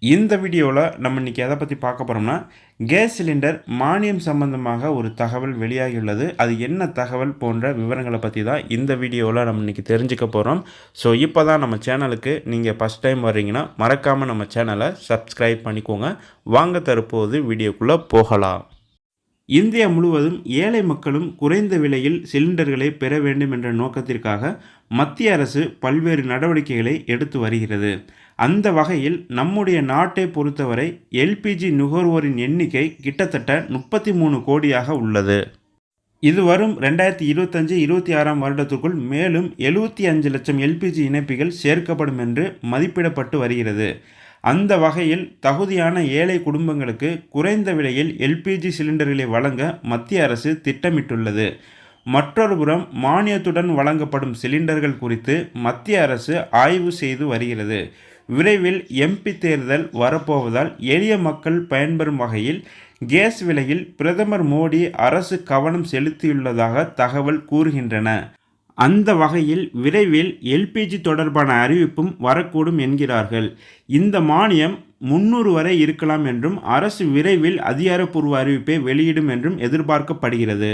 இந்த வீடியோவில் நம்ம இன்றைக்கி எதை பற்றி பார்க்க போகிறோம்னா, கேஸ் சிலிண்டர் மானியம் சம்பந்தமாக ஒரு தகவல் வெளியாகியுள்ளது. அது என்ன தகவல் போன்ற விவரங்களை பற்றி தான் இந்த வீடியோவில் நம்ம இன்றைக்கி தெரிஞ்சுக்க போகிறோம். ஸோ இப்போ தான் நம்ம சேனலுக்கு நீங்கள் ஃபஸ்ட் டைம் வர்றீங்கன்னா மறக்காமல் நம்ம சேனலை சப்ஸ்கிரைப் பண்ணிக்கோங்க. வாங்க தற்போது வீடியோக்குள்ளே போகலாம். இந்தியா முழுவதும் ஏழை மக்களும் குறைந்த விலையில் சிலிண்டர்களை பெற வேண்டும் என்ற நோக்கத்திற்காக மத்திய அரசு பல்வேறு நடவடிக்கைகளை எடுத்து வருகிறது. அந்த வகையில் நம்முடைய நாட்டை பொறுத்தவரை எல்பிஜி நுகர்வோரின் எண்ணிக்கை கிட்டத்தட்ட 33 கோடியாக உள்ளது. இது வரும் 2025-26 வருடத்திற்குள் மேலும் 75 லட்சம் எல்பிஜி இணைப்பிகள் சேர்க்கப்படும் என்று மதிப்பிடப்பட்டு வருகிறது. அந்த வகையில் தகுதியான ஏழை குடும்பங்களுக்கு குறைந்த விலையில் எல்பிஜி சிலிண்டர்களை வழங்க மத்திய அரசு திட்டமிட்டுள்ளது. மற்றொரு புறம் மானியத்துடன் வழங்கப்படும் சிலிண்டர்கள் குறித்து மத்திய அரசு ஆய்வு செய்து வருகிறது. விரைவில் எம்பி தேர்தல் வரப்போவதால் எளிய மக்கள் பயன்பெறும் வகையில் கேஸ் விலையில் பிரதமர் மோடி அரசு கவனம் செலுத்தியுள்ளதாக தகவல் கூறுகின்றன. அந்த வகையில் விரைவில் எல்பிஜி தொடர்பான அறிவிப்பும் வரக்கூடும் என்கிறார்கள். இந்த மானியம் 300 வரை இருக்கலாம் என்றும் அரசு விரைவில் அதிகாரப்பூர்வ அறிவிப்பை வெளியிடும் என்றும் எதிர்பார்க்கப்படுகிறது.